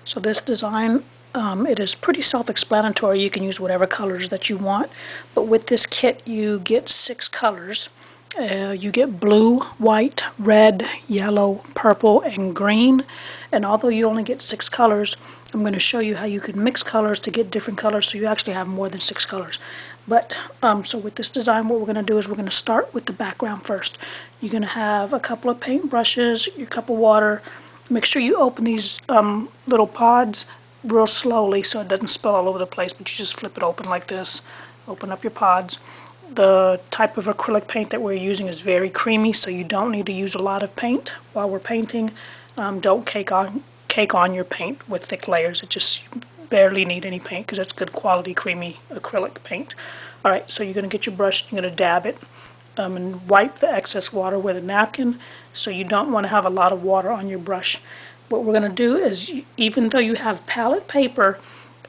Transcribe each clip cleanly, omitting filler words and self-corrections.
So this design, it is pretty self-explanatory. You can use whatever colors that you want, but with this kit you get 6 colors. You get blue, white, red, yellow, purple, and green. And although you only get 6 colors, I'm going to show you how you can mix colors to get different colors, so you actually have more than 6 colors. But, so with this design, what we're going to do is we're going to start with the background first. You're going to have a couple of paint brushes, your cup of water. Make sure you open these little pods real slowly so it doesn't spill all over the place, but you just flip it open like this. Open up your pods. The type of acrylic paint that we're using is very creamy, so you don't need to use a lot of paint while we're painting. Don't cake on your paint with thick layers. It just barely need any paint because it's good quality creamy acrylic paint. Alright, so you're going to get your brush, you're going to dab it and wipe the excess water with a napkin, so you don't want to have a lot of water on your brush. What we're going to do is, even though you have palette paper,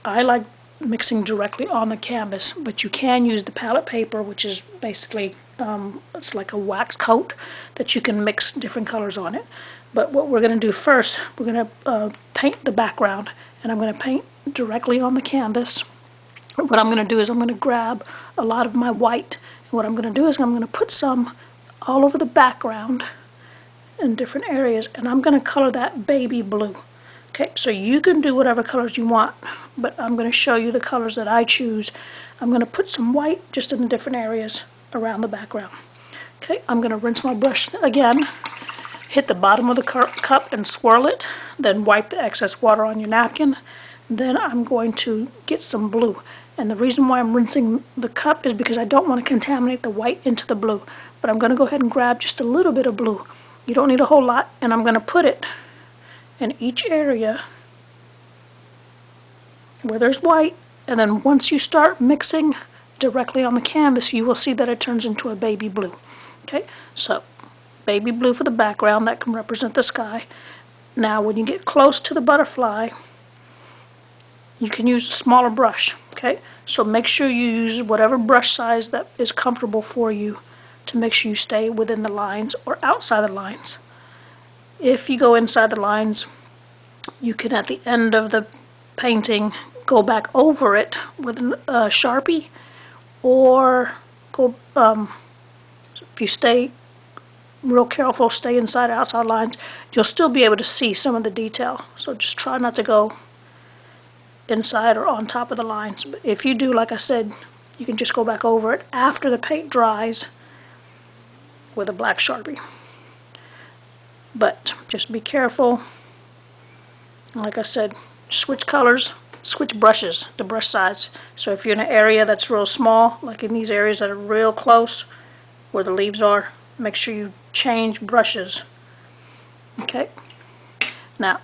I like mixing directly on the canvas, but you can use the palette paper, which is basically it's like a wax coat that you can mix different colors on it. But what we're going to do first, we're going to paint the background, and I'm going to paint directly on the canvas. What I'm going to do is I'm going to grab a lot of my white, and what I'm going to do is I'm going to put some all over the background in different areas, and I'm going to color that baby blue. Okay, so you can do whatever colors you want, but I'm going to show you the colors that I choose. I'm going to put some white just in the different areas around the background. Okay, I'm going to rinse my brush again, hit the bottom of the cup and swirl it, then wipe the excess water on your napkin. Then I'm going to get some blue. And the reason why I'm rinsing the cup is because I don't want to contaminate the white into the blue. But I'm going to go ahead and grab just a little bit of blue. You don't need a whole lot, and I'm going to put it in each area where there's white, and then once you start mixing directly on the canvas, you will see that it turns into a baby blue. Okay, so baby blue for the background, that can represent the sky. Now when you get close to the butterfly, you can use a smaller brush. Okay, so make sure you use whatever brush size that is comfortable for you to make sure you stay within the lines or outside the lines. If you go inside the lines, you can, at the end of the painting, go back over it with a Sharpie, or go, if you stay real careful, stay inside or outside lines, you'll still be able to see some of the detail. So just try not to go inside or on top of the lines. But if you do, like I said, you can just go back over it after the paint dries with a black Sharpie. But just be careful. Like I said, switch colors, switch brushes, the brush size. So if you're in an area that's real small, like in these areas that are real close where the leaves are, make sure you change brushes. Okay? Now,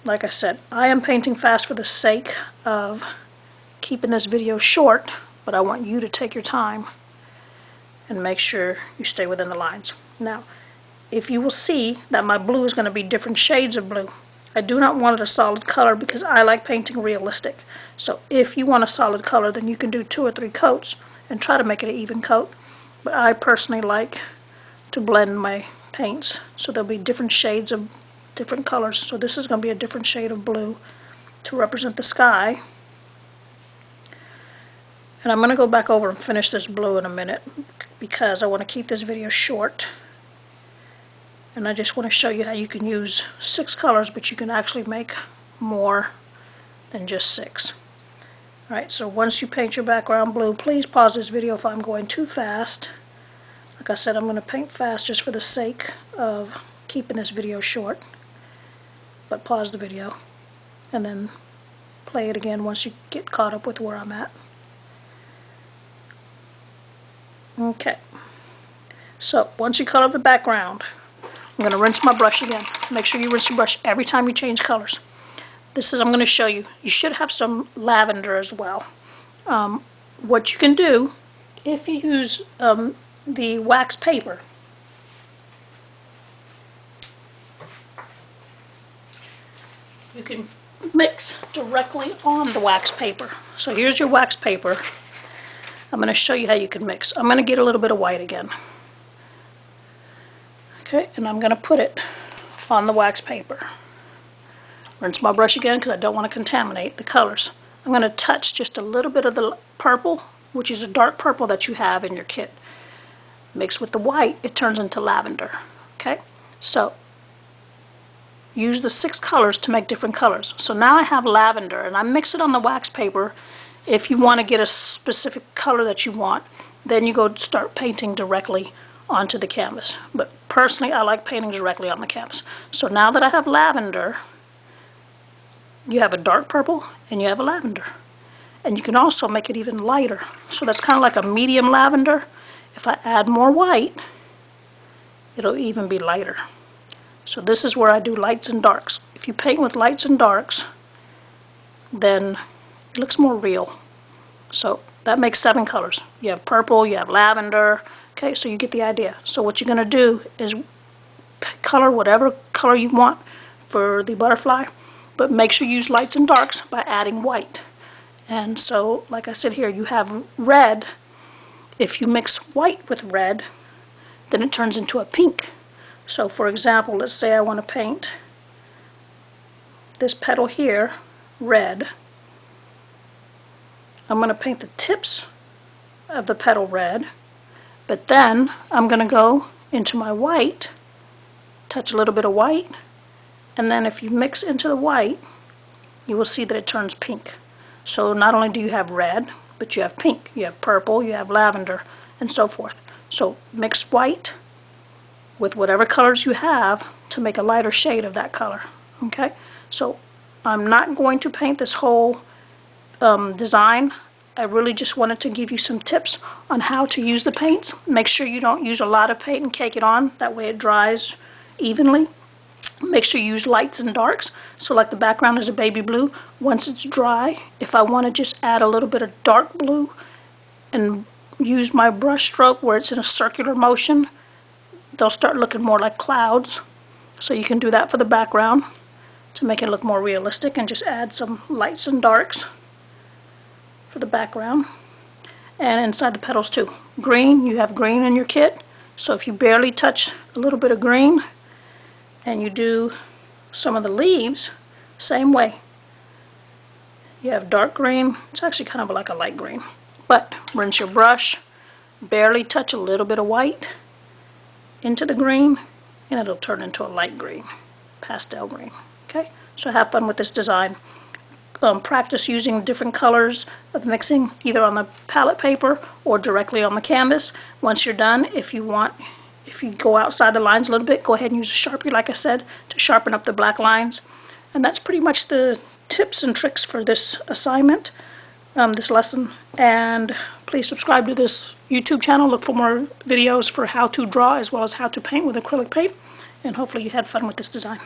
like I said, I am painting fast for the sake of keeping this video short, but I want you to take your time and make sure you stay within the lines. Now, if you will see that my blue is going to be different shades of blue. I do not want it a solid color because I like painting realistic. So if you want a solid color, then you can do 2 or 3 coats and try to make it an even coat. But I personally like to blend my paints, so there'll be different shades of different colors. So this is going to be a different shade of blue to represent the sky. And I'm going to go back over and finish this blue in a minute because I want to keep this video short. And I just want to show you how you can use 6 colors, but you can actually make more than just 6. Alright, so once you paint your background blue, please pause this video if I'm going too fast. Like I said, I'm going to paint fast just for the sake of keeping this video short. But pause the video and then play it again once you get caught up with where I'm at. Okay, so once you color the background, I'm going to rinse my brush again. Make sure you rinse your brush every time you change colors. This is, I'm going to show you. You should have some lavender as well. What you can do, if you use the wax paper, you can mix directly on the wax paper. So here's your wax paper. I'm going to show you how you can mix. I'm going to get a little bit of white again. Okay, and I'm going to put it on the wax paper. Rinse my brush again because I don't want to contaminate the colors. I'm going to touch just a little bit of the purple, which is a dark purple that you have in your kit. Mixed with the white, it turns into lavender. Okay, so use the 6 colors to make different colors. So now I have lavender, and I mix it on the wax paper. If you want to get a specific color that you want, then you go start painting directly onto the canvas. But personally, I like painting directly on the canvas. So now that I have lavender, you have a dark purple and you have a lavender. And you can also make it even lighter. So that's kind of like a medium lavender. If I add more white, it'll even be lighter. So this is where I do lights and darks. If you paint with lights and darks, then it looks more real. So that makes 7 colors. You have purple, you have lavender. Okay, so you get the idea. So what you're going to do is color whatever color you want for the butterfly, but make sure you use lights and darks by adding white. And so, like I said here, you have red. If you mix white with red, then it turns into a pink. So for example, let's say I want to paint this petal here red. I'm going to paint the tips of the petal red, but then I'm going to go into my white, touch a little bit of white, and then if you mix into the white, you will see that it turns pink. So not only do you have red, but you have pink, you have purple, you have lavender, and so forth. So mix white with whatever colors you have to make a lighter shade of that color. Okay, so I'm not going to paint this whole design. I really just wanted to give you some tips on how to use the paints. Make sure you don't use a lot of paint and cake it on. That way it dries evenly. Make sure you use lights and darks. So like the background is a baby blue. Once it's dry, if I want to just add a little bit of dark blue and use my brush stroke where it's in a circular motion, they'll start looking more like clouds. So you can do that for the background to make it look more realistic, and just add some lights and darks for the background. And inside the petals too. Green, you have green in your kit. So if you barely touch a little bit of green, and you do some of the leaves, same way. You have dark green. It's actually kind of like a light green. But rinse your brush, barely touch a little bit of white into the green, and it'll turn into a light green, pastel green. Okay, so have fun with this design. Practice using different colors of mixing, either on the palette paper or directly on the canvas. Once you're done, if you go outside the lines a little bit, go ahead and use a Sharpie, like I said, to sharpen up the black lines. And that's pretty much the tips and tricks for this assignment, this lesson. And please subscribe to this YouTube channel. Look for more videos for how to draw as well as how to paint with acrylic paint. And hopefully you had fun with this design.